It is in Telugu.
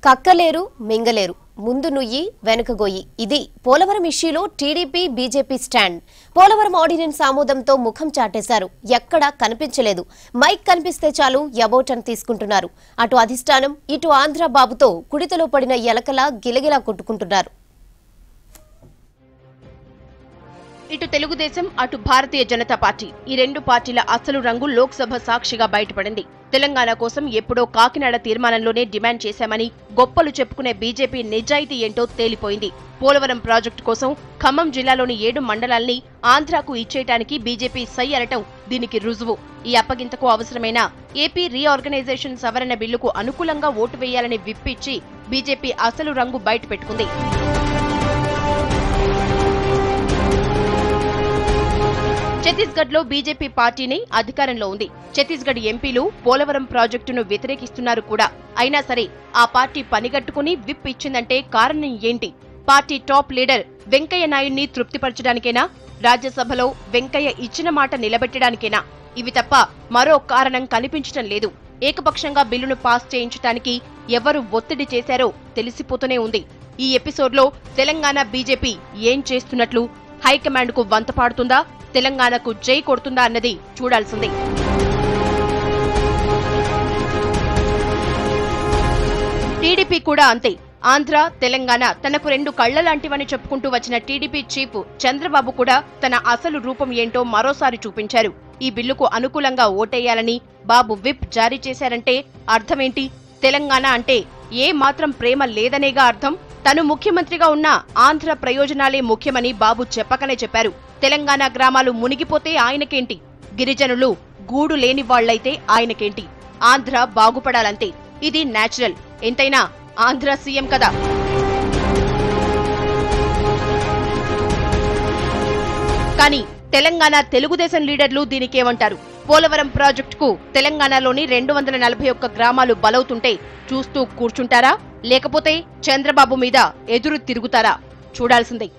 కక్కలేరు మింగలేరు ముందు నుయ్యి వెనుక గొయ్యి ఇది పోలవరం ఇష్యూలో TDP BJP stand. Polavaram ordinance ఆమోదంతో ముఖం చాటేశారు. ఎక్కడా కనిపించలేదు. మైక్ కనిపిస్తే చాలు యబోటన్ తీసుకుంటున్నారు. అటు అధిష్టానం ఇటు ఆంధ్ర బాబుతో కుడితలో పడిన ఎలకలా గిలగిలా కొట్టుకుంటున్నారు. ఇటు తెలుగుదేశం అటు భారతీయ జనతా పార్టీ ఈ రెండు పార్టీల అసలు రంగు లోక్సభ సాక్షిగా బయటపడింది. తెలంగాణ కోసం ఎప్పుడో కాకినాడ తీర్మానంలోనే డిమాండ్ చేశామని గొప్పలు చెప్పుకునే బీజేపీ నిజాయితీ ఏంటో తేలిపోయింది. పోలవరం ప్రాజెక్టు కోసం ఖమ్మం జిల్లాలోని 7 మండలాల్ని ఆంధ్రాకు ఇచ్చేయటానికి బీజేపీ సై అనటం దీనికి రుజువు. ఈ అప్పగింతకు అవసరమైన ఏపీ రీఆర్గనైజేషన్ సవరణ బిల్లుకు అనుకూలంగా ఓటు వేయాలని విప్పిచ్చి బీజేపీ అసలు రంగు బయటపెట్టుకుంది. ఛత్తీస్గఢ్ లో బీజేపీ పార్టీనే అధికారంలో ఉంది. ఛత్తీస్గఢ్ ఎంపీలు పోలవరం ప్రాజెక్టును వ్యతిరేకిస్తున్నారు కూడా. అయినా సరే ఆ పార్టీ పనిగట్టుకుని విప్ ఇచ్చిందంటే కారణం ఏంటి? పార్టీ టాప్ లీడర్ వెంకయ్య నాయుడిని తృప్తిపరచడానికేనా? రాజ్యసభలో వెంకయ్య ఇచ్చిన మాట నిలబెట్టడానికేనా? ఇవి తప్ప మరో కారణం కనిపించడం లేదు. ఏకపక్షంగా బిల్లును పాస్ చేయించడానికి ఎవరు ఒత్తిడి చేశారో తెలిసిపోతూనే ఉంది. ఈ ఎపిసోడ్లో తెలంగాణ బీజేపీ ఏం చేస్తున్నట్లు? హైకమాండ్ కు వంత పాడుతుందా? తెలంగాణకు జై కొడుతుందా అన్నది చూడాల్సిందే. టీడీపీ కూడా అంతే. ఆంధ్ర తెలంగాణ తనకు 2 కళ్ల లాంటివని చెప్పుకుంటూ వచ్చిన టీడీపీ చీఫ్ చంద్రబాబు కూడా తన అసలు రూపం ఏంటో మరోసారి చూపించారు. ఈ బిల్లుకు అనుకూలంగా ఓటేయాలని బాబు విప్ జారీ చేశారంటే అర్థమేంటి? తెలంగాణ అంటే ఏ మాత్రం ప్రేమ లేదనేగా అర్థం. తను ముఖ్యమంత్రిగా ఉన్న ఆంధ్ర ప్రయోజనాలే ముఖ్యమని బాబు చెప్పకనే చెప్పారు. తెలంగాణ గ్రామాలు మునిగిపోతే ఆయనకేంటి? గిరిజనులు గూడు లేని వాళ్లైతే ఆయనకేంటి? ఆంధ్ర బాగుపడాలంతే. ఇది నేచురల్. ఎంతైనా ఆంధ్ర సీఎం కదా. కానీ తెలంగాణ తెలుగుదేశం లీడర్లు దీనికేమంటారు? పోలవరం ప్రాజెక్టుకు తెలంగాణలోని 241 గ్రామాలు బలవుతుంటే చూస్తూ కూర్చుంటారా? లేకపోతే చంద్రబాబు మీద ఎదురు తిరుగుతారా? చూడాల్సిందే.